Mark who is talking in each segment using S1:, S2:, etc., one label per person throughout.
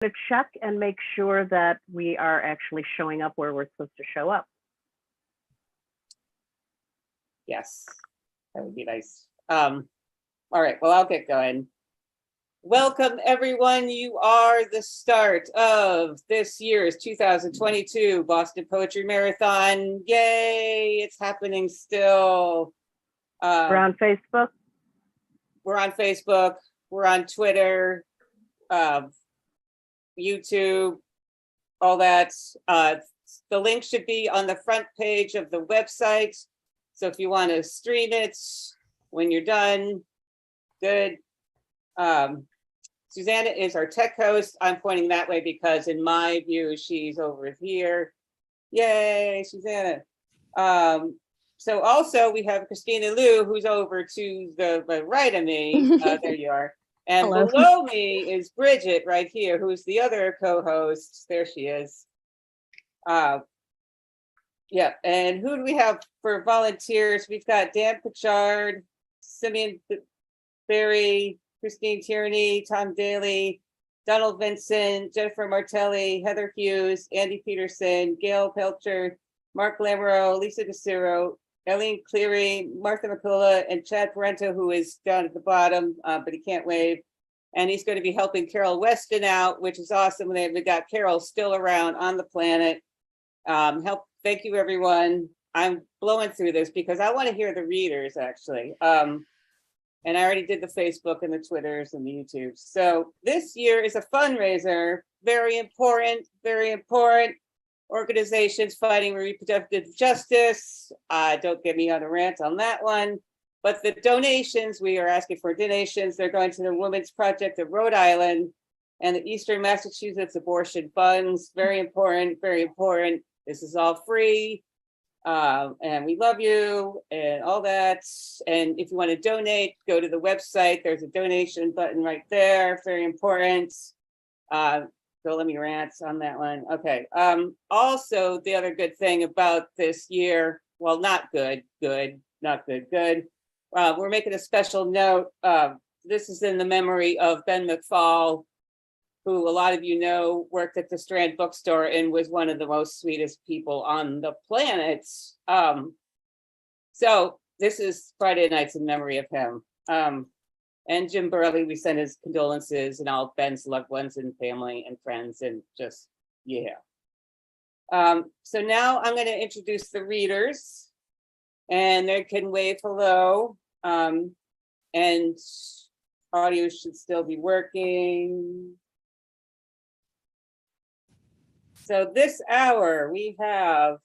S1: to check and make sure that we are actually showing up where we're supposed to show up.
S2: Yes, that would be nice. All right, well, I'll get going. Welcome, everyone. You are the start of this year's 2022 Boston Poetry Marathon. Yay, it's happening still.
S1: We're on Facebook.
S2: We're on Facebook. We're on Twitter, YouTube, all that. The link should be on the front page of the website. So if you want to stream it when you're done, good. Susanna is our tech host. I'm pointing that way because in my view, she's over here. Yay, Susanna. So also we have Christina Liu, who's over to the right of me. There you are. And hello. Below me is Bridget right here, who's the other co-host. There she is. Yeah, and who do we have for volunteers? We've got Dan Pichard, Simeon Berry, Christine Tierney, Tom Daly, Donald Vincent, Jennifer Martelli, Heather Hughes, Andy Peterson, Gail Pelcher, Mark Lamoureux, Lisa DeCiro, Eileen Cleary, Martha McCullough, and Chad Parento, who is down at the bottom, but he can't wave. And he's going to be helping Carol Weston out, which is awesome. We've got Carol still around on the planet. Thank you, everyone. I'm blowing through this because I want to hear the readers, actually. And I already did the Facebook and the Twitters and the YouTubes. So this year is a fundraiser, very important, organizations fighting reproductive justice. Don't get me on a rant on that one. But the donations, we are asking for donations. They're going to the Women's Project of Rhode Island and the Eastern Massachusetts Abortion Funds. Very important, very important. This is all free. And we love you and all that. And if you want to donate, go to the website. There's a donation button right there. Very important. So let me rant on that one. Okay. Also, the other good thing about this year, well, not good. We're making a special note. This is in the memory of Ben McFall, who a lot of you know worked at the Strand bookstore and was one of the most sweetest people on the planet. So this is Friday Nights in memory of him. And Jim Burley, we send his condolences and all Ben's loved ones and family and friends and just, yeah. So now I'm going to introduce the readers and they can wave hello. And audio should still be working. So this hour we have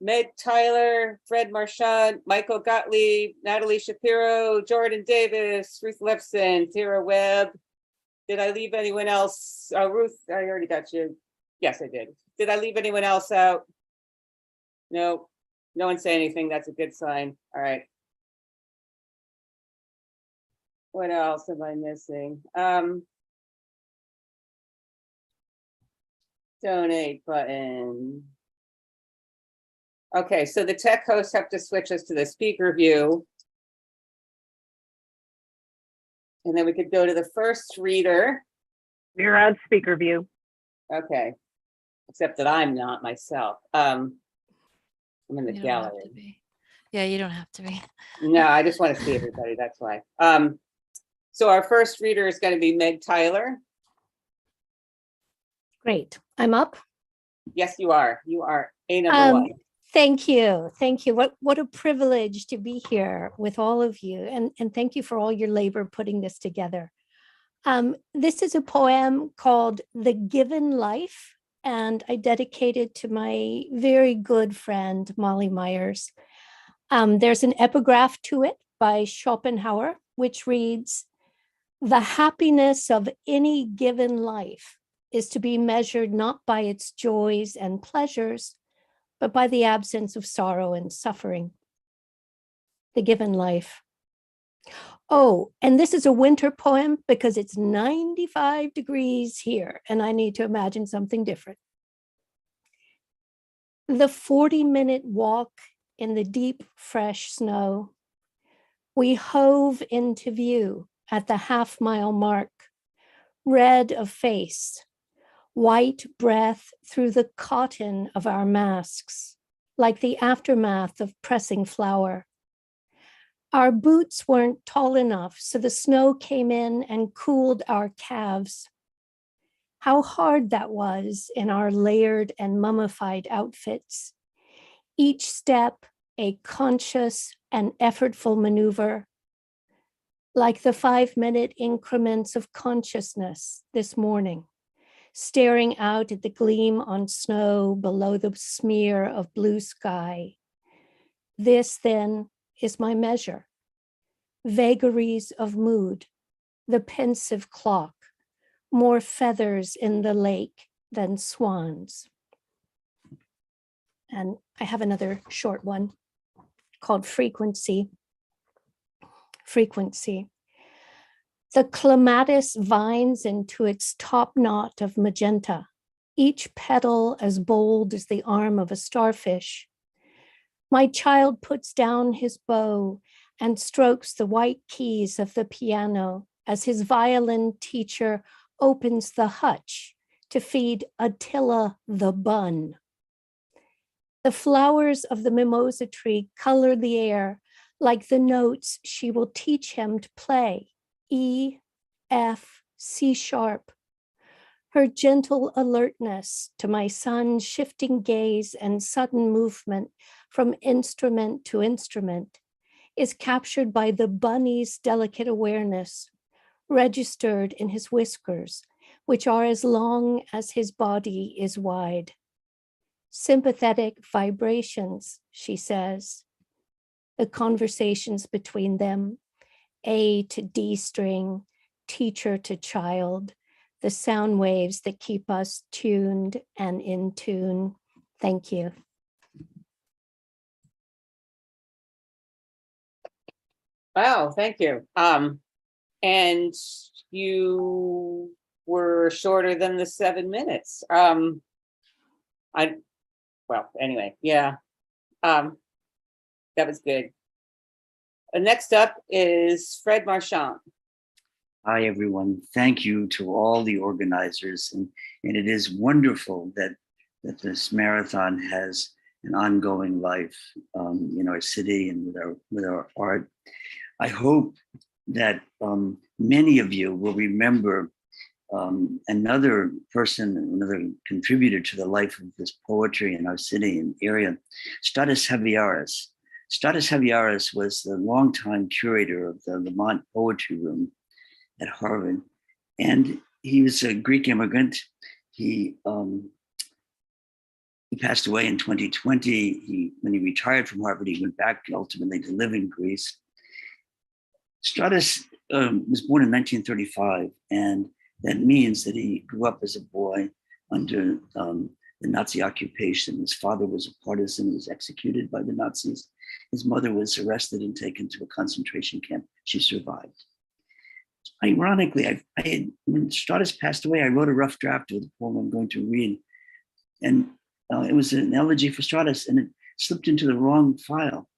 S2: Meg Tyler, Fred Marchand, Michael Gottlieb, Natalie Shapiro, Jordan Davis, Ruth Lefson, Tara Webb. Did I leave anyone else? Ruth, I already got you. Yes, I did. Did I leave anyone else out? No, no one say anything. That's a good sign. All right. What else am I missing? Donate button. Okay, so the tech hosts have to switch us to the speaker view. And then we could go to the first reader.
S1: You're on speaker view.
S2: Okay, except that I'm not myself. I'm in the gallery.
S3: Yeah, you don't have to be.
S2: No, I just want to see everybody, that's why. So our first reader is going to be Meg Tyler.
S4: Great, I'm up.
S2: Yes, you are. You are a number one.
S4: Thank you. Thank you. What a privilege to be here with all of you. And thank you for all your labor putting this together. This is a poem called The Given Life, and I dedicate it to my very good friend, Molly Myers. There's an epigraph to it by Schopenhauer, which reads, "The happiness of any given life is to be measured not by its joys and pleasures, but by the absence of sorrow and suffering." The given life. Oh, and this is a winter poem because it's 95 degrees here and I need to imagine something different. The 40-minute walk in the deep, fresh snow. We hove into view at the half-mile mark, red of face, white breath through the cotton of our masks, like the aftermath of pressing flour. Our boots weren't tall enough, so the snow came in and cooled our calves. How hard that was in our layered and mummified outfits. Each step a conscious and effortful maneuver, like the 5-minute increments of consciousness this morning, staring out at the gleam on snow below the smear of blue sky. This, then, is my measure. Vagaries of mood, the pensive clock, more feathers in the lake than swans. And I have another short one called Frequency. Frequency. The clematis vines into its top knot of magenta, each petal as bold as the arm of a starfish. My child puts down his bow and strokes the white keys of the piano as his violin teacher opens the hutch to feed Attila the bun. The flowers of the mimosa tree color the air like the notes she will teach him to play, E, F, C sharp. Her gentle alertness to my son's shifting gaze and sudden movement from instrument to instrument is captured by the bunny's delicate awareness, registered in his whiskers, which are as long as his body is wide. Sympathetic vibrations, she says. The conversations between them, A to D string, teacher to child, the sound waves that keep us tuned and in tune. Thank you.
S2: Wow, thank you. And you were shorter than the 7 minutes. Well, anyway, yeah. That was good. Next up is Fred Marchand.
S5: Hi, everyone. Thank you to all the organizers. And it is wonderful that this marathon has an ongoing life in our city and with our art. I hope that many of you will remember another person, another contributor to the life of this poetry in our city and area, Stratis Javieris. Stratis Javieris was the longtime curator of the Lamont Poetry Room at Harvard. And he was a Greek immigrant. He passed away in 2020. When he retired from Harvard, he went back ultimately to live in Greece. Stratis was born in 1935, and that means that he grew up as a boy under the Nazi occupation. His father was a partisan who was executed by the Nazis. His mother was arrested and taken to a concentration camp. She survived. Ironically, when Stratis passed away, I wrote a rough draft of the poem I'm going to read. And it was an elegy for Stratis, and it slipped into the wrong file.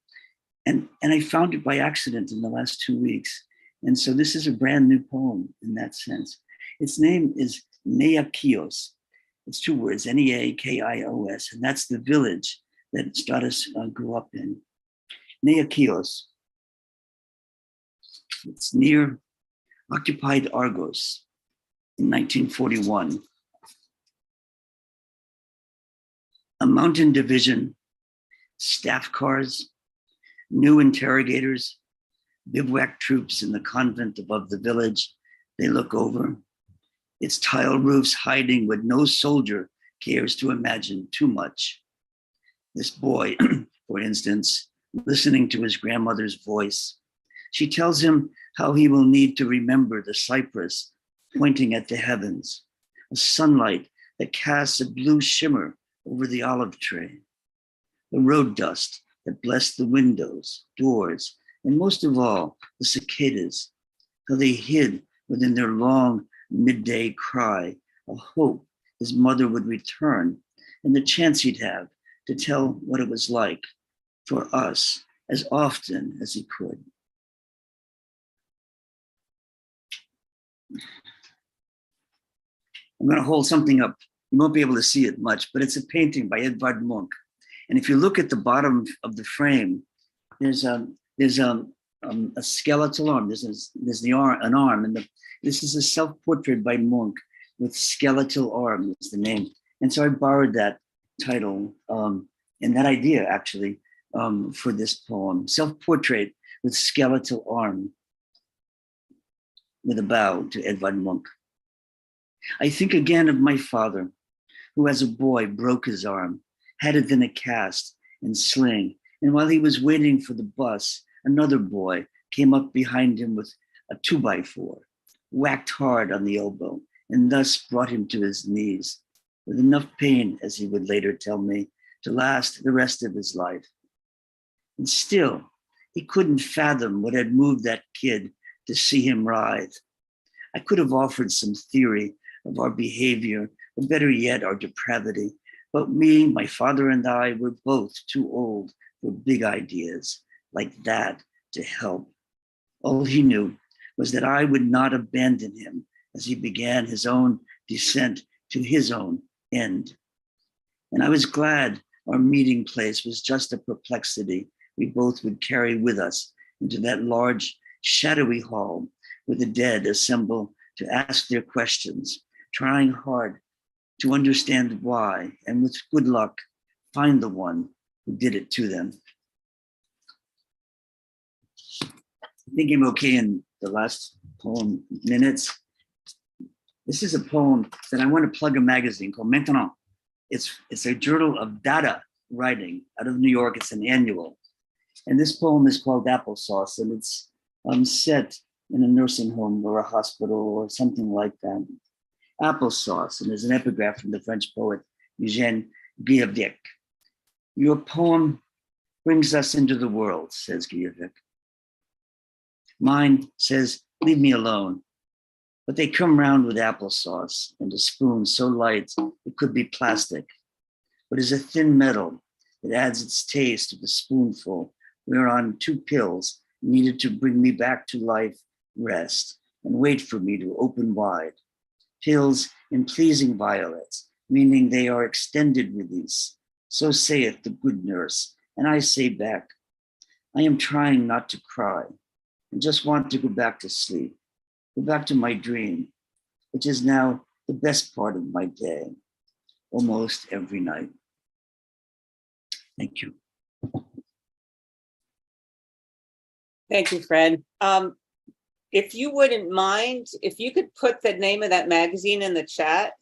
S5: And I found it by accident in the last 2 weeks. And so this is a brand new poem in that sense. Its name is Neakios. It's 2 words, Neakios, and that's the village that Stratis grew up in. Neakios. It's near occupied Argos in 1941. A mountain division, staff cars, new interrogators, bivouac troops in the convent above the village. They look over. Its tile roofs hiding what no soldier cares to imagine too much. This boy, for instance, listening to his grandmother's voice. She tells him how he will need to remember the cypress pointing at the heavens, a sunlight that casts a blue shimmer over the olive tree, the road dust that blessed the windows, doors, and most of all, the cicadas, how they hid within their long midday cry, a hope his mother would return and the chance he'd have to tell what it was like for us as often as he could. I'm going to hold something up. You won't be able to see it much, but it's a painting by Edvard Munch. And if you look at the bottom of the frame, there's a skeletal arm. There's an arm, and this is a self-portrait by Munch with skeletal arm is the name. And so I borrowed that title and that idea actually for this poem, self-portrait with skeletal arm, with a bow to Edvard Munch. I think again of my father, who as a boy broke his arm, had it in a cast and sling. And while he was waiting for the bus, another boy came up behind him with a 2x4, whacked hard on the elbow, and thus brought him to his knees, with enough pain, as he would later tell me, to last the rest of his life. And still, he couldn't fathom what had moved that kid to see him writhe. I could have offered some theory of our behavior, or better yet, our depravity. But me, my father, and I were both too old for big ideas like that to help. All he knew was that I would not abandon him as he began his own descent to his own end. And I was glad our meeting place was just a perplexity we both would carry with us into that large, shadowy hall where the dead assemble to ask their questions, trying hard to understand why, and with good luck, find the one who did it to them. I think I'm okay in the last poem minutes. This is a poem that I want to plug a magazine called Maintenant. It's a journal of data writing out of New York. It's an annual. And this poem is called Applesauce, and it's set in a nursing home or a hospital or something like that. Applesauce, and there's an epigraph from the French poet Eugène Guillevic. Your poem brings us into the world, says Guillevic. Mine says, leave me alone. But they come round with applesauce and a spoon so light it could be plastic, but is a thin metal that adds its taste to the spoonful, whereon 2 pills needed to bring me back to life rest and wait for me to open wide. Pills in pleasing violets, meaning they are extended release. So saith the good nurse, and I say back, I am trying not to cry and just want to go back to sleep, go back to my dream, which is now the best part of my day, almost every night. Thank you.
S2: Thank you, Fred. If you wouldn't mind, if you could put the name of that magazine in the chat.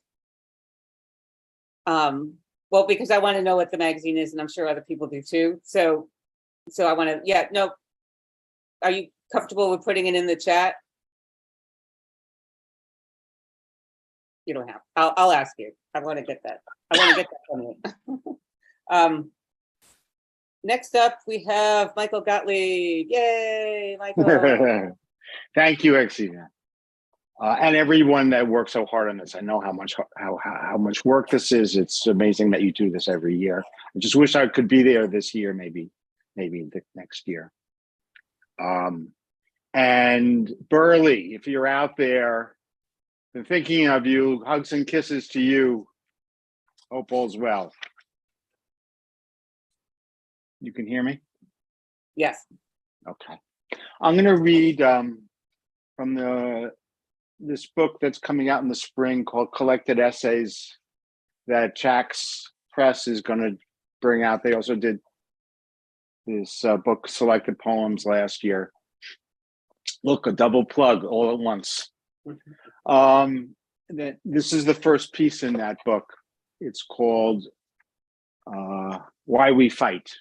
S2: Well, because I want to know what the magazine is, and I'm sure other people do too. So I want to, yeah, no. Are you comfortable with putting it in the chat? You don't have. I'll ask you. I want to get that. I want to get that from you. Next up, we have Michael Gottlieb. Yay, Michael.
S6: Thank you, Exina. And everyone that worked so hard on this. I know how much work this is. It's amazing that you do this every year. I just wish I could be there this year, maybe the next year. And Burley, if you're out there, been thinking of you, hugs and kisses to you. Hope all's well. You can hear me?
S2: Yes.
S6: Okay. I'm going to read from this book that's coming out in the spring called Collected Essays that Jack's Press is going to bring out. They also did this book, Selected Poems, last year. Look, a double plug all at once. This is the first piece in that book. It's called Why We Fight.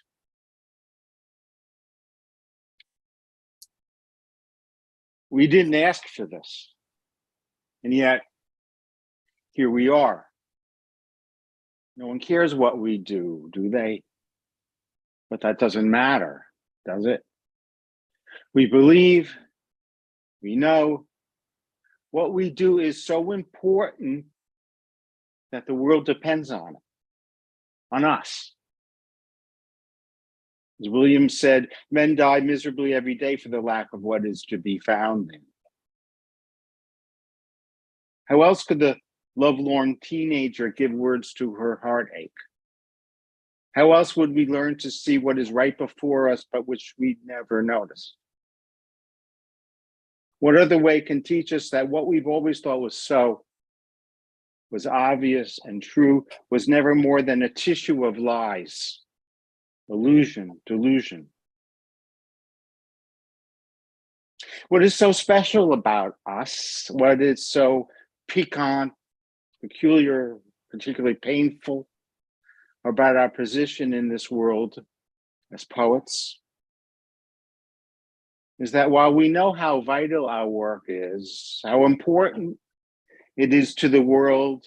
S6: We didn't ask for this, and yet here we are. No one cares what we do they? But that doesn't matter, does it? We believe, we know, what we do is so important that the world depends on it, on us. As William said, men die miserably every day for the lack of what is to be found in. How else could the lovelorn teenager give words to her heartache? How else would we learn to see what is right before us, but which we never notice? What other way can teach us that what we've always thought was so, was obvious and true, was never more than a tissue of lies, illusion, delusion? What is so special about us? What is so piquant, peculiar, particularly painful about our position in this world as poets? Is that while we know how vital our work is, how important it is to the world,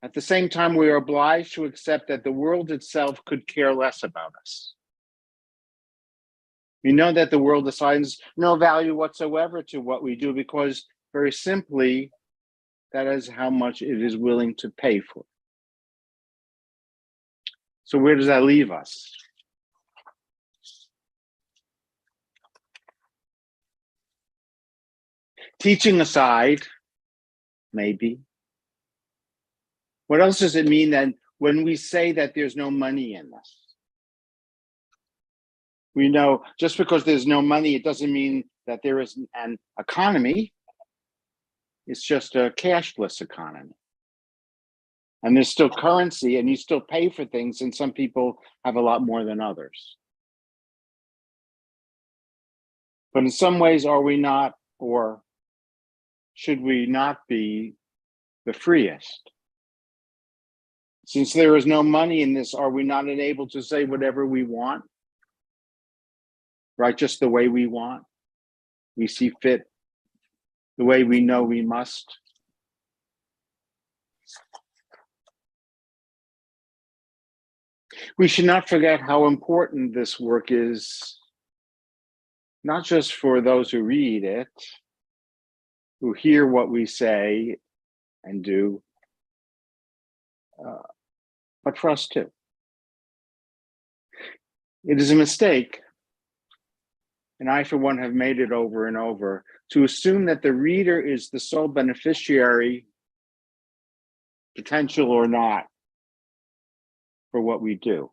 S6: at the same time we are obliged to accept that the world itself could care less about us. We know that the world assigns no value whatsoever to what we do because, very simply, that is how much it is willing to pay for. So where does that leave us? Teaching aside, maybe. What else does it mean then when we say that there's no money in this? We know just because there's no money, it doesn't mean that there isn't an economy. It's just a cashless economy. And there's still currency and you still pay for things, and some people have a lot more than others. But in some ways, are we not, or should we not be the freest? Since there is no money in this, are we not able to say whatever we want? Right, just the way we want, we see fit, the way we know we must. We should not forget how important this work is, not just for those who read it, who hear what we say and do, but for us too. It is a mistake, and I, for one, have made it over and over, to assume that the reader is the sole beneficiary, potential or not, for what we do.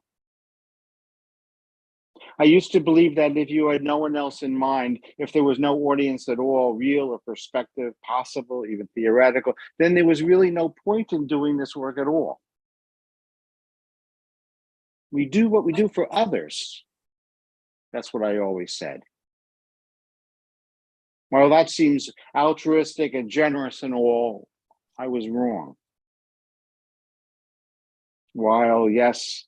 S6: I used to believe that if you had no one else in mind, if there was no audience at all, real or perspective, possible, even theoretical, then there was really no point in doing this work at all. We do what we do for others. That's what I always said. While that seems altruistic and generous and all, I was wrong. While, yes,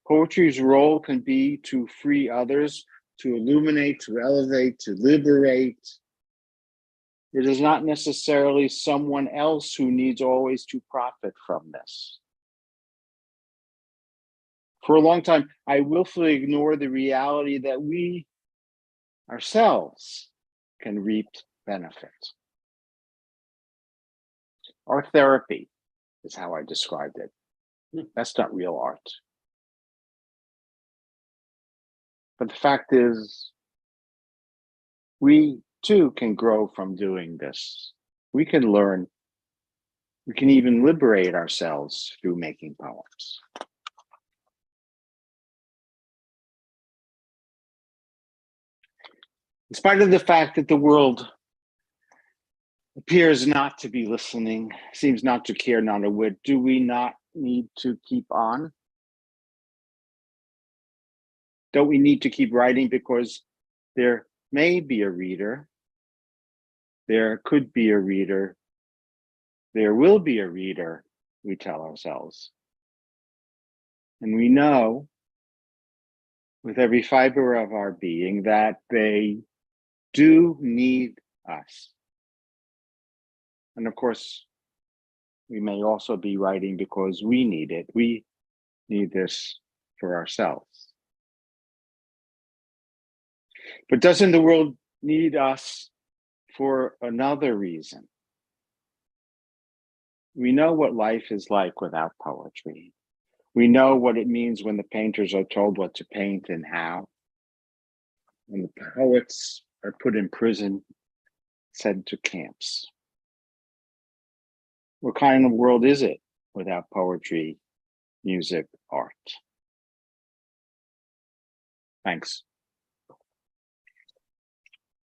S6: poetry's role can be to free others, to illuminate, to elevate, to liberate, it is not necessarily someone else who needs always to profit from this. For a long time, I willfully ignored the reality that we ourselves can reap benefit. Art therapy is how I described it. That's not real art. But the fact is, we too can grow from doing this. We can learn. We can even liberate ourselves through making poems. In spite of the fact that the world appears not to be listening, seems not to care, not a whit, do we not need to keep on? Don't we need to keep writing because there may be a reader, there could be a reader, there will be a reader, we tell ourselves. And we know with every fiber of our being that they do need us. And of course, we may also be writing because we need it. We need this for ourselves. But doesn't the world need us for another reason? We know what life is like without poetry. We know what it means when the painters are told what to paint and how. When the poets are put in prison, sent to camps. What kind of world is it without poetry, music, art? Thanks.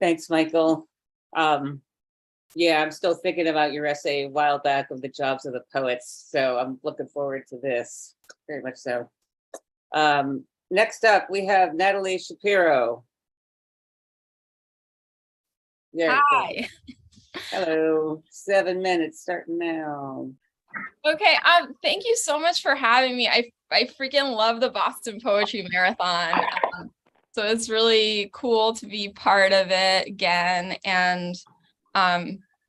S2: Thanks, Michael. Yeah, I'm still thinking about your essay a while back of the jobs of the poets, so I'm looking forward to this, very much so. Next up, we have Natalie Shapiro. Yeah.
S7: Hi.
S2: Hello, 7 minutes starting now.
S7: Okay, thank you so much for having me. I freaking love the Boston Poetry Marathon. So it's really cool to be part of it again. And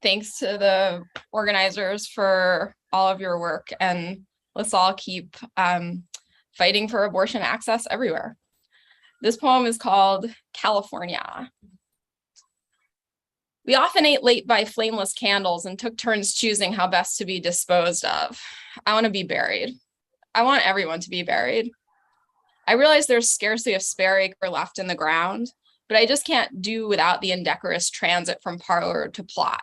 S7: thanks to the organizers for all of your work. And let's all keep fighting for abortion access everywhere. This poem is called California. We often ate late by flameless candles and took turns choosing how best to be disposed of. I want to be buried. I want everyone to be buried. I realize there's scarcely a spare acre left in the ground, but I just can't do without the indecorous transit from parlor to plot.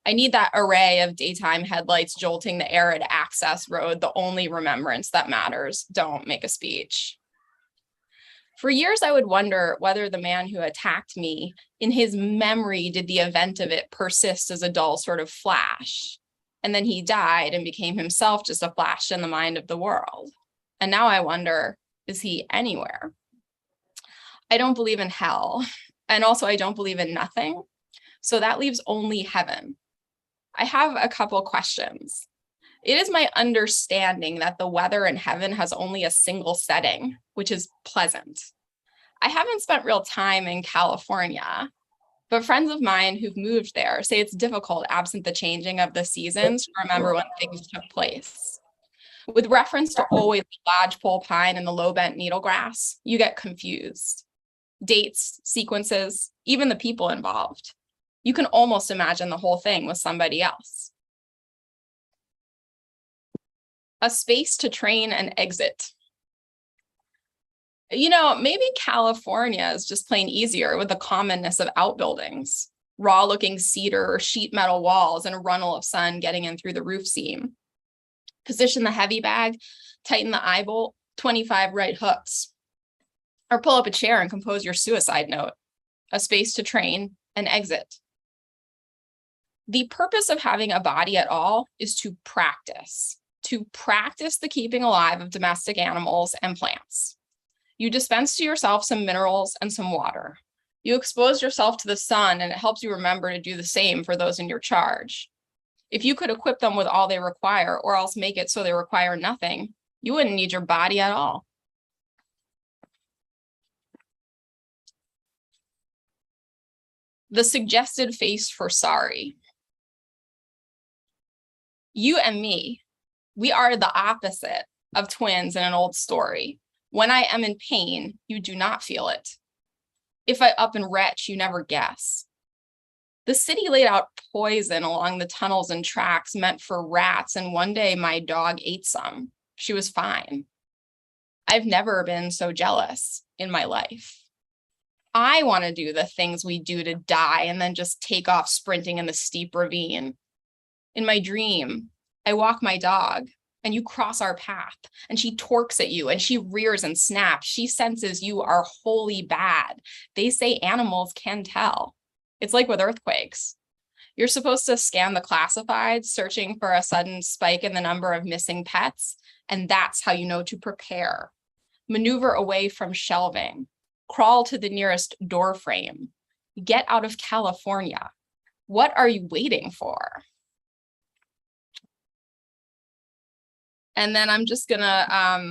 S7: I need that array of daytime headlights jolting the arid access road, the only remembrance that matters. Don't make a speech. For years, I would wonder whether the man who attacked me, in his memory, did the event of it persist as a dull sort of flash? And then he died and became himself just a flash in the mind of the world. And now I wonder, is he anywhere? I don't believe in hell. And also I don't believe in nothing. So that leaves only heaven. I have a couple questions. It is my understanding that the weather in heaven has only a single setting, which is pleasant. I haven't spent real time in California, but friends of mine who've moved there say it's difficult absent the changing of the seasons to remember when things took place. With reference to always the lodgepole pine and the low-bent needlegrass, you get confused. Dates, sequences, even the people involved. You can almost imagine the whole thing with somebody else. A space to train and exit. You know, maybe California is just plain easier with the commonness of outbuildings, raw-looking cedar or sheet metal walls and a runnel of sun getting in through the roof seam. Position the heavy bag, tighten the eye bolt, 25 right hooks. Or pull up a chair and compose your suicide note. A space to train and exit. The purpose of having a body at all is to practice the keeping alive of domestic animals and plants. You dispense to yourself some minerals and some water. You expose yourself to the sun and it helps you remember to do the same for those in your charge. If you could equip them with all they require or else make it so they require nothing, you wouldn't need your body at all. The suggested face for sorry. You and me, we are the opposite of twins in an old story. When I am in pain, you do not feel it. If I up and retch, you never guess. The city laid out poison along the tunnels and tracks meant for rats, and one day my dog ate some. She was fine. I've never been so jealous in my life. I want to do the things we do to die and then just take off sprinting in the steep ravine. In my dream, I walk my dog and you cross our path and she torques at you and she rears and snaps. She senses you are wholly bad. They say animals can tell. It's like with earthquakes. You're supposed to scan the classifieds, searching for a sudden spike in the number of missing pets. And that's how you know to prepare. Maneuver away from shelving. Crawl to the nearest door frame. Get out of California. What are you waiting for? And then I'm just gonna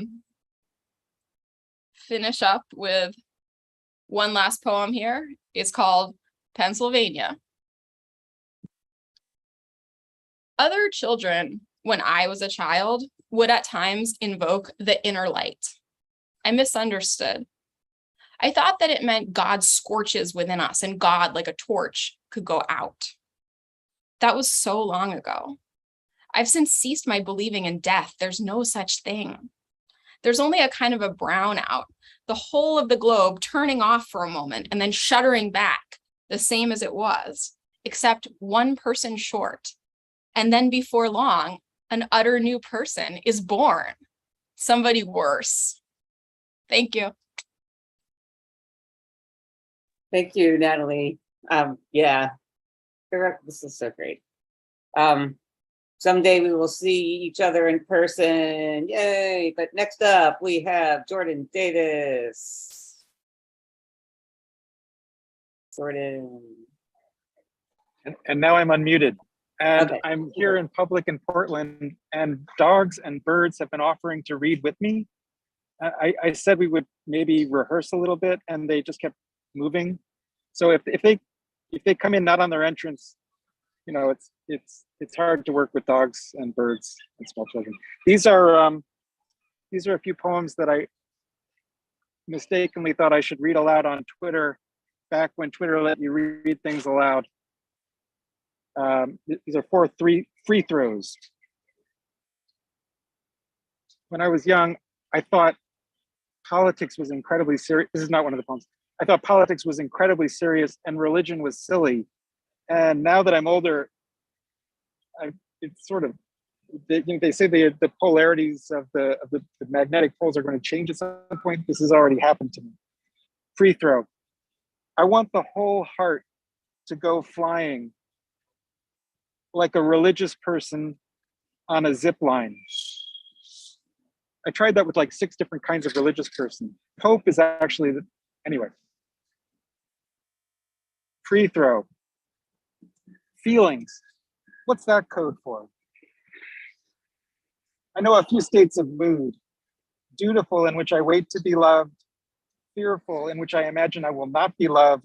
S7: finish up with one last poem here. It's called Pennsylvania. Other children, when I was a child, would at times invoke the inner light. I misunderstood. I thought that it meant God scorches within us and God, like a torch, could go out. That was so long ago. I've since ceased my believing in death. There's no such thing. There's only a kind of a brownout, the whole of the globe turning off for a moment and then shuddering back, the same as it was, except one person short. And then before long, an utter new person is born. Somebody worse. Thank you.
S2: Thank you, Natalie. Yeah, this is so great. Someday we will see each other in person. Yay. But next up, we have Jordan Davis. Jordan.
S8: And now I'm unmuted. And
S2: Okay.
S8: I'm here in public in Portland, and dogs and birds have been offering to read with me. I said we would maybe rehearse a little bit, and they just kept moving. So if they come in not on their entrance, you know, it's hard to work with dogs and birds and small children. These are a few poems that I mistakenly thought I should read aloud on Twitter, back when Twitter let you read things aloud. These are 4 free throws. When I was young, I thought politics was incredibly serious. This is not one of the poems. I thought politics was incredibly serious and religion was silly. And now that I'm older, it's sort of, they say the polarities of the magnetic poles are going to change at some point. This has already happened to me. Free throw. I want the whole heart to go flying like a religious person on a zip line. I tried that with like 6 different kinds of religious person. Pope is actually anyway. Free throw. Feelings. What's that code for? I know a few states of mood. Dutiful, in which I wait to be loved. Fearful, in which I imagine I will not be loved.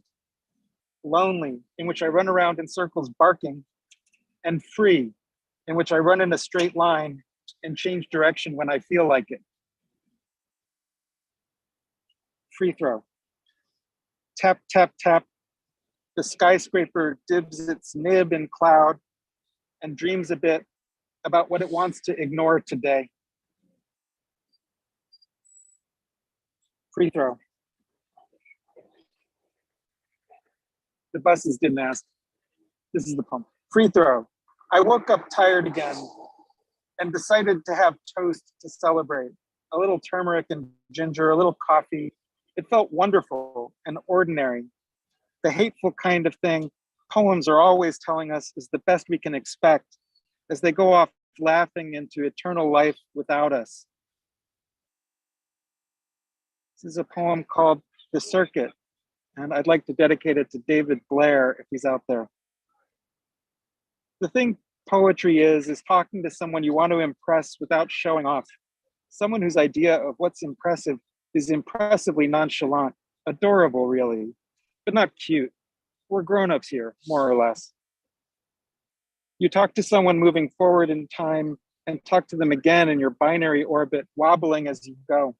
S8: Lonely, in which I run around in circles barking. And free, in which I run in a straight line and change direction when I feel like it. Free throw. Tap, tap, tap. The skyscraper dibs its nib in cloud and dreams a bit about what it wants to ignore today. Free throw. The buses didn't ask. This is the pump. Free throw. I woke up tired again and decided to have toast to celebrate. A little turmeric and ginger, a little coffee. It felt wonderful and ordinary. The hateful kind of thing poems are always telling us is the best we can expect as they go off laughing into eternal life without us. This is a poem called The Circuit, and I'd like to dedicate it to David Blair if he's out there. The thing poetry is talking to someone you want to impress without showing off. Someone whose idea of what's impressive is impressively nonchalant, adorable really, but not cute. We're grown-ups here, more or less. You talk to someone moving forward in time and talk to them again in your binary orbit, wobbling as you go.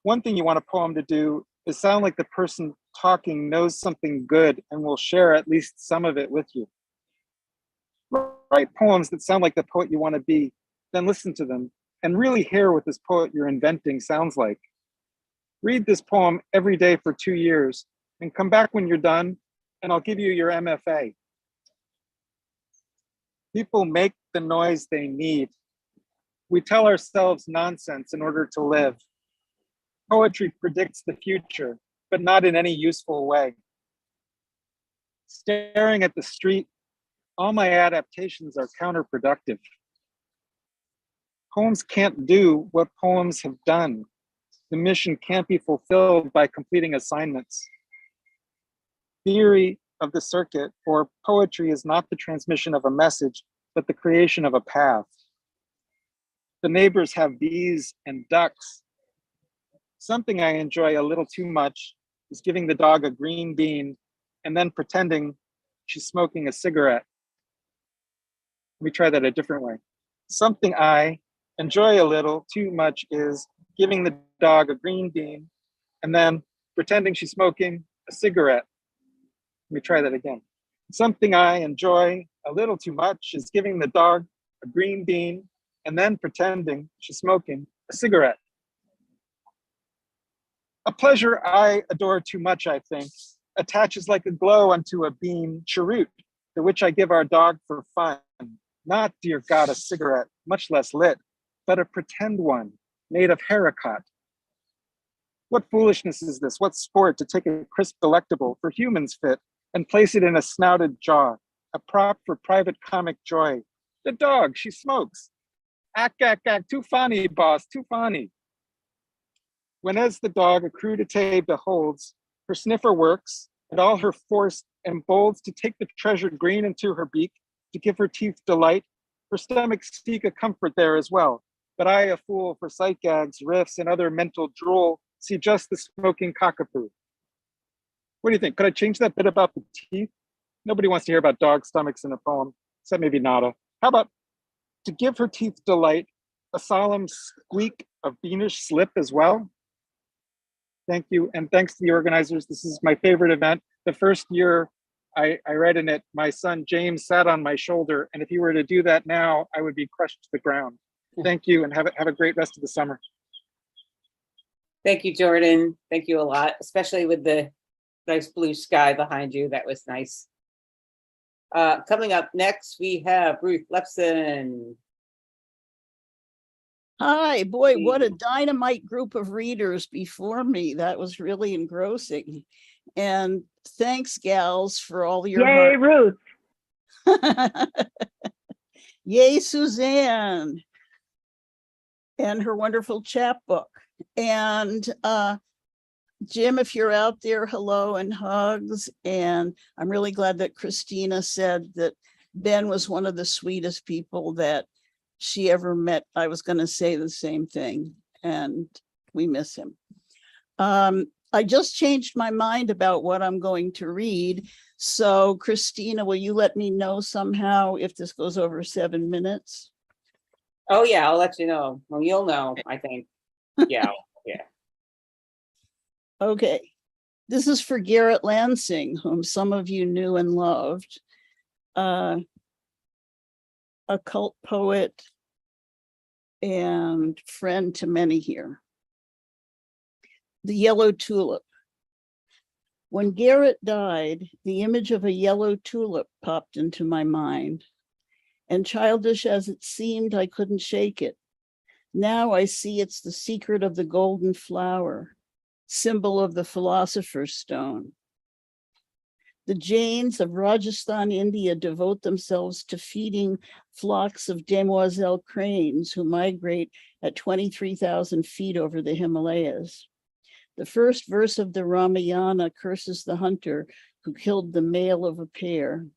S8: One thing you want a poem to do is sound like the person talking knows something good and will share at least some of it with you. Write poems that sound like the poet you want to be, then listen to them and really hear what this poet you're inventing sounds like. Read this poem every day for 2 years and come back when you're done and I'll give you your MFA. People make the noise they need. We tell ourselves nonsense in order to live. Poetry predicts the future, but not in any useful way. Staring at the street, all my adaptations are counterproductive. Poems can't do what poems have done. The mission can't be fulfilled by completing assignments. Theory of the circuit or poetry is not the transmission of a message, but the creation of a path. The neighbors have bees and ducks. Something I enjoy a little too much is giving the dog a green bean and then pretending she's smoking a cigarette. Let me try that a different way. Something I enjoy a little too much is giving the dog a green bean and then pretending she's smoking a cigarette. Let me try that again. Something I enjoy a little too much is giving the dog a green bean and then pretending she's smoking a cigarette. A pleasure I adore too much, I think, attaches like a glow unto a bean cheroot, the which I give our dog for fun. Not, dear God, a cigarette, much less lit, but a pretend one made of haricot. What foolishness is this? What sport to take a crisp delectable for humans fit and place it in a snouted jaw, a prop for private comic joy. The dog, she smokes. Ack, too funny, boss, too funny. When as the dog a crudité beholds, her sniffer works, and all her force embolds to take the treasured green into her beak, to give her teeth delight. Her stomach seek a comfort there as well. But I, a fool for sight gags, riffs, and other mental drool, see just the smoking cockapoo. What do you think? Could I change that bit about the teeth? Nobody wants to hear about dog stomachs in a poem, except maybe Nada. How about to give her teeth delight, a solemn squeak of beanish slip as well? Thank you, and thanks to the organizers. This is my favorite event. The first year I read in it, my son James sat on my shoulder, and if he were to do that now, I would be crushed to the ground. Thank you, and have a great rest of the summer.
S2: Thank you, Jordan. Thank you a lot, especially with the nice blue sky behind you. That was nice. Coming up next, we have Ruth Lepson.
S9: Hi, boy, what a dynamite group of readers before me. That was really engrossing. And thanks, gals, for all your
S1: Yay, Ruth.
S9: Yay, Suzanne. And her wonderful chapbook. And Jim, if you're out there, hello and hugs. And I'm really glad that Christina said that Ben was one of the sweetest people that she ever met. I was going to say the same thing, and we miss him. I just changed my mind about what I'm going to read. So Christina, will you let me know somehow if this goes over 7 minutes?
S2: Oh yeah, I'll let you know. Well, you'll know, I think. Yeah.
S9: Okay. This is for Garrett Lansing, whom some of you knew and loved. A cult poet and friend to many here. The Yellow Tulip. When Garrett died, the image of a yellow tulip popped into my mind. And childish as it seemed, I couldn't shake it. Now I see it's the secret of the golden flower, symbol of the philosopher's stone. The Jains of Rajasthan, India devote themselves to feeding flocks of demoiselle cranes who migrate at 23,000 feet over the Himalayas. The first verse of the Ramayana curses the hunter who killed the male of a pair.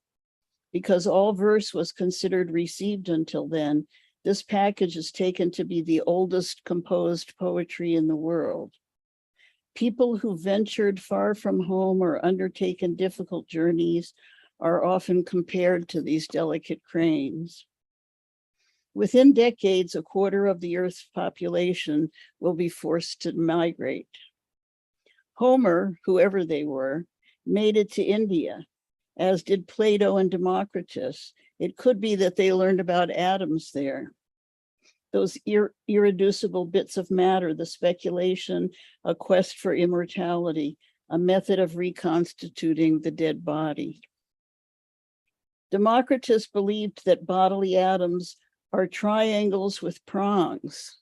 S9: Because all verse was considered received until then, this package is taken to be the oldest composed poetry in the world. People who ventured far from home or undertaken difficult journeys are often compared to these delicate cranes. Within decades, a quarter of the Earth's population will be forced to migrate. Homer, whoever they were, made it to India, as did Plato and Democritus. It could be that they learned about atoms there. Those irreducible bits of matter, the speculation, a quest for immortality, a method of reconstituting the dead body. Democritus believed that bodily atoms are triangles with prongs,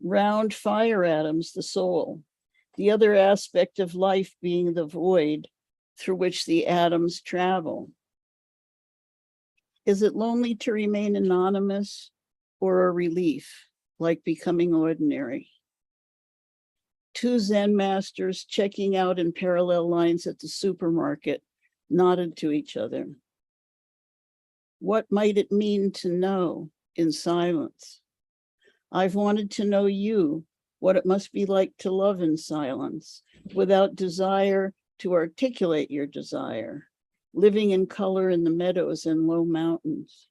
S9: round fire atoms, the soul, the other aspect of life being the void through which the atoms travel. Is it lonely to remain anonymous, or a relief, like becoming ordinary? Two Zen masters checking out in parallel lines at the supermarket nodded to each other. What might it mean to know in silence? I've wanted to know you, what it must be like to love in silence, without desire to articulate your desire, living in color in the meadows and low mountains.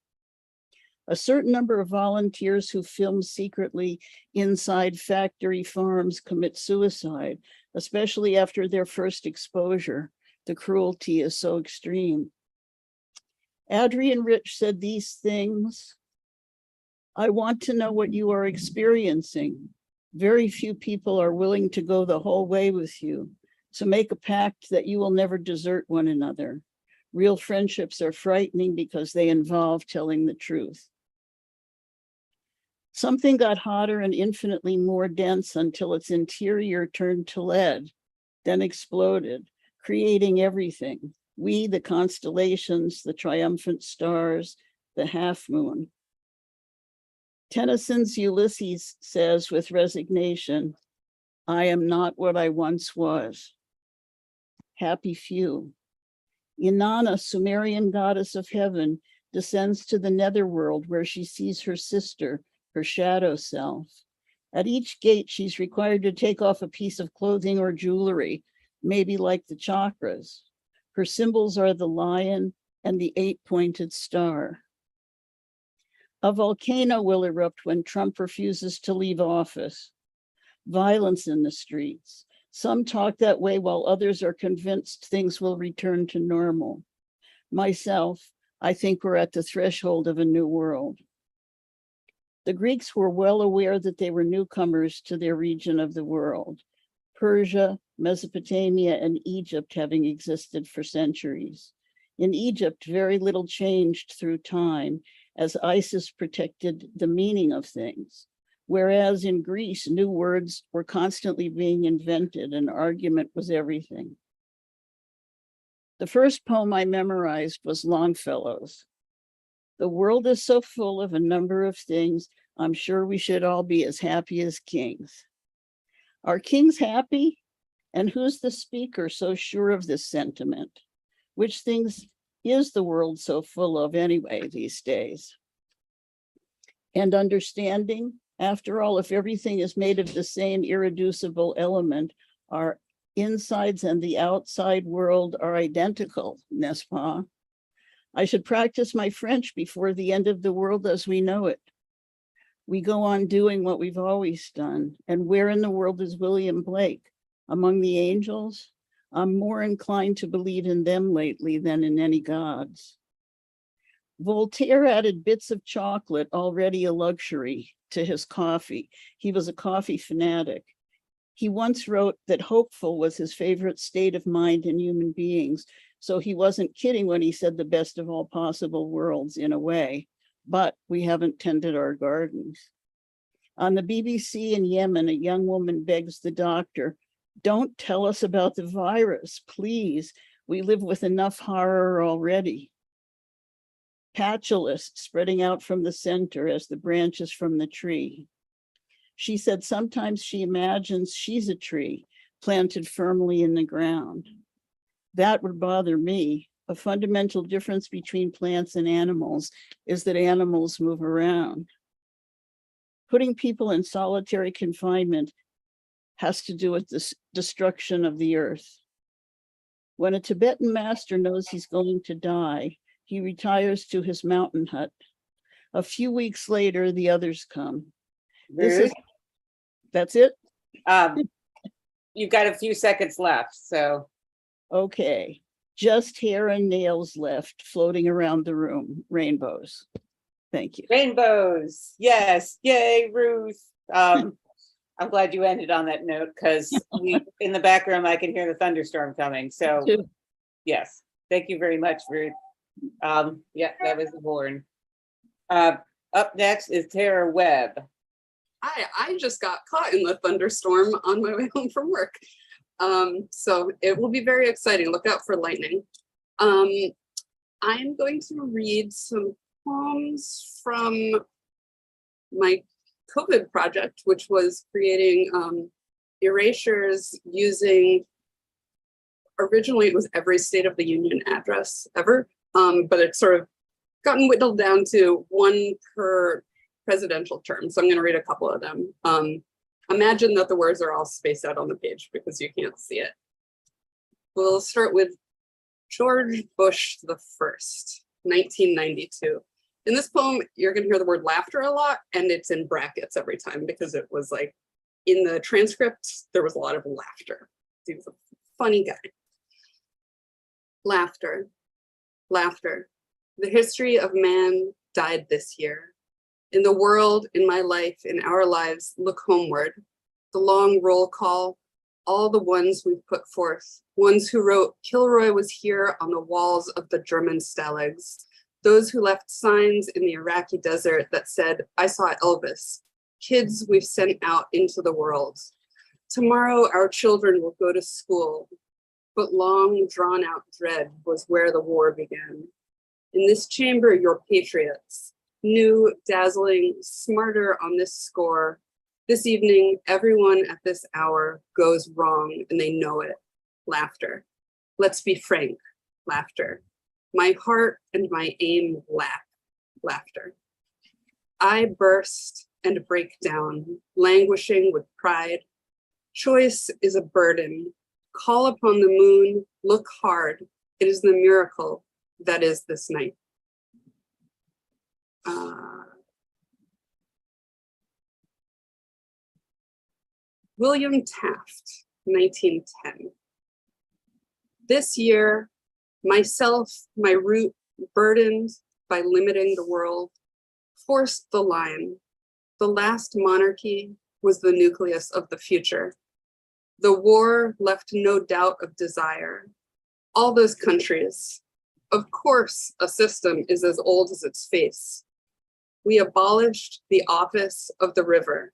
S9: A certain number of volunteers who film secretly inside factory farms commit suicide, especially after their first exposure. The cruelty is so extreme. Adrienne Rich said these things. I want to know what you are experiencing. Very few people are willing to go the whole way with you. So make a pact that you will never desert one another. Real friendships are frightening because they involve telling the truth. Something got hotter and infinitely more dense until its interior turned to lead, then exploded, creating everything. We, the constellations, the triumphant stars, the half moon. Tennyson's Ulysses says with resignation, I am not what I once was. Happy few. Inanna, Sumerian goddess of heaven, descends to the netherworld where she sees her sister, her shadow self. At each gate, she's required to take off a piece of clothing or jewelry, maybe like the chakras. Her symbols are the lion and the 8-pointed star. A volcano will erupt when Trump refuses to leave office. Violence in the streets. Some talk that way while others are convinced things will return to normal. Myself, I think we're at the threshold of a new world. The Greeks were well aware that they were newcomers to their region of the world. Persia, Mesopotamia, and Egypt having existed for centuries. In Egypt, very little changed through time as Isis protected the meaning of things. Whereas in Greece, new words were constantly being invented and argument was everything. The first poem I memorized was Longfellow's. The world is so full of a number of things, I'm sure we should all be as happy as kings. Are kings happy? And who's the speaker so sure of this sentiment? Which things is the world so full of anyway these days? And understanding, after all, if everything is made of the same irreducible element, our insides and the outside world are identical, n'est-ce pas? I should practice my French before the end of the world as we know it. We go on doing what we've always done. And where in the world is William Blake? Among the angels? I'm more inclined to believe in them lately than in any gods. Voltaire added bits of chocolate, already a luxury, to his coffee. He was a coffee fanatic. He once wrote that hopeful was his favorite state of mind in human beings. So he wasn't kidding when he said the best of all possible worlds in a way, but we haven't tended our gardens. On the BBC in Yemen, a young woman begs the doctor, don't tell us about the virus, please. We live with enough horror already. Patulous spreading out from the center as the branches from the tree. She said sometimes she imagines she's a tree planted firmly in the ground. That would bother me. A fundamental difference between plants and animals is that animals move around. Putting people in solitary confinement has to do with the destruction of the earth. When a Tibetan master knows he's going to die, he retires to his mountain hut. A few weeks later, the others come. That's it?
S2: You've got a few seconds left, so.
S9: Okay, just hair and nails left floating around the room, rainbows. Thank you.
S2: Rainbows, yes, yay, Ruth. I'm glad you ended on that note because in the back room, I can hear the thunderstorm coming, so yes, thank you very much, Ruth. Yeah, that was the horn. Up next is Tara Webb.
S10: I just got caught in the thunderstorm on my way home from work. So it will be very exciting. Look out for lightning. I'm going to read some poems from my COVID project, which was creating erasures using, originally it was every State of the Union address ever, but it's sort of gotten whittled down to one per presidential term. So I'm going to read a couple of them. Imagine that the words are all spaced out on the page because you can't see it. We'll start with George Bush the First, 1992. In this poem, you're going to hear the word laughter a lot, and it's in brackets every time because it was like in the transcript, there was a lot of laughter. He was a funny guy. Laughter, laughter. The history of man died this year. In the world, in my life, in our lives, look homeward. The long roll call, all the ones we've put forth, ones who wrote Kilroy was here on the walls of the German stalags, those who left signs in the Iraqi desert that said, I saw Elvis, kids we've sent out into the world. Tomorrow our children will go to school, but long drawn out dread was where the war began. In this chamber, your patriots, new, dazzling, smarter on this score. This evening, everyone at this hour goes wrong and they know it. Laughter. Let's be frank, laughter. My heart and my aim lack laughter. I burst and break down, languishing with pride. Choice is a burden. Call upon the moon, look hard. It is the miracle that is this night. William Taft, 1910. This year, myself, my root, burdened by limiting the world, forced the line. The last monarchy was the nucleus of the future. The war left no doubt of desire. All those countries, of course, a system is as old as its face. We abolished the office of the river.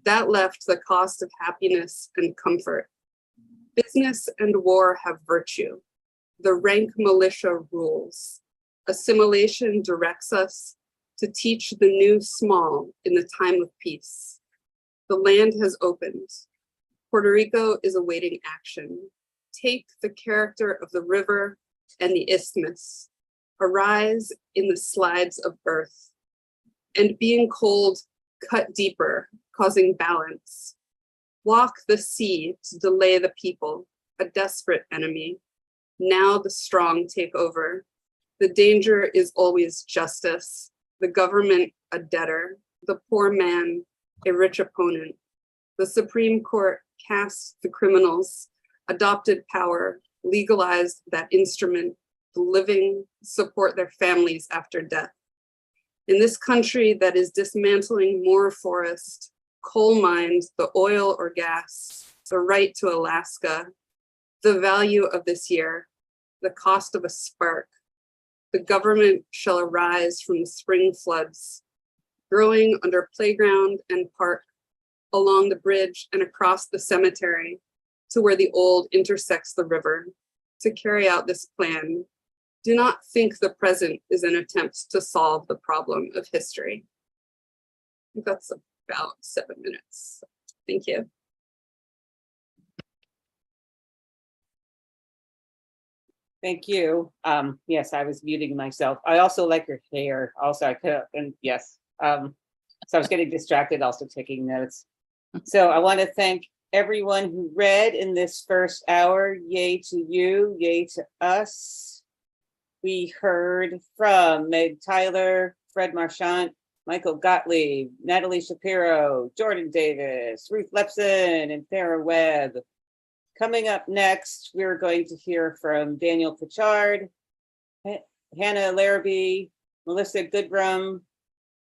S10: That left the cost of happiness and comfort. Business and war have virtue. The rank militia rules. Assimilation directs us to teach the new small in the time of peace. The land has opened. Puerto Rico is awaiting action. Take the character of the river and the isthmus. Arise in the slides of earth. And being cold, cut deeper, causing balance. Walk the sea to delay the people, a desperate enemy. Now the strong take over. The danger is always justice, the government a debtor, the poor man a rich opponent. The Supreme Court cast the criminals, adopted power, legalized that instrument. The living support their families after death. In this country that is dismantling more forest, coal mines, the oil or gas, the right to Alaska, the value of this year, the cost of a spark, the government shall arise from the spring floods, growing under playground and park, along the bridge and across the cemetery to where the old intersects the river. To carry out this plan, do not think the present is an attempt to solve the problem of history. I think that's about 7 minutes. Thank you.
S2: Thank you. Yes, I was muting myself. I also like your hair. Also, I could, and yes. So I was getting distracted, also taking notes. So I want to thank everyone who read in this first hour. Yay to you, yay to us. We heard from Meg Tyler, Fred Marchand, Michael Gottlieb, Natalie Shapiro, Jordan Davis, Ruth Lepson, and Farah Webb. Coming up next, we're going to hear from Daniel Pritchard, Hannah Larrabee, Melissa Goodrum,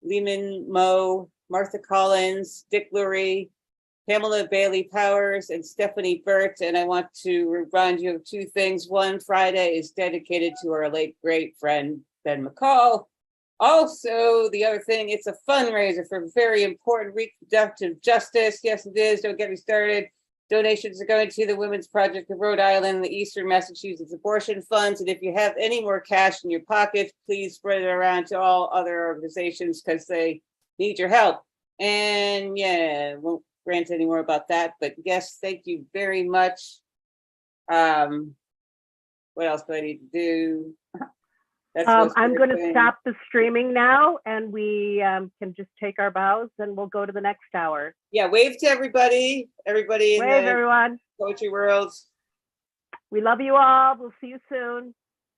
S2: Lehman Moe, Martha Collins, Dick Lurie, Pamela Bailey Powers, and Stephanie Burt. And I want to remind you of two things. One, Friday is dedicated to our late great friend, Ben McCall. Also, the other thing, it's a fundraiser for very important reproductive justice. Yes, it is. Don't get me started. Donations are going to the Women's Project of Rhode Island, the Eastern Massachusetts Abortion Funds. And if you have any more cash in your pocket, please spread it around to all other organizations because they need your help. And yeah, won't rant any more about that. But yes, thank you very much. What else do I need to do?
S1: I'm going to stop the streaming now, and we can just take our bows, and we'll go to the next hour.
S2: Yeah, wave to everybody. Everybody in
S1: Wave,
S2: the
S1: everyone.
S2: poetry world.
S1: We love you all. We'll see you soon.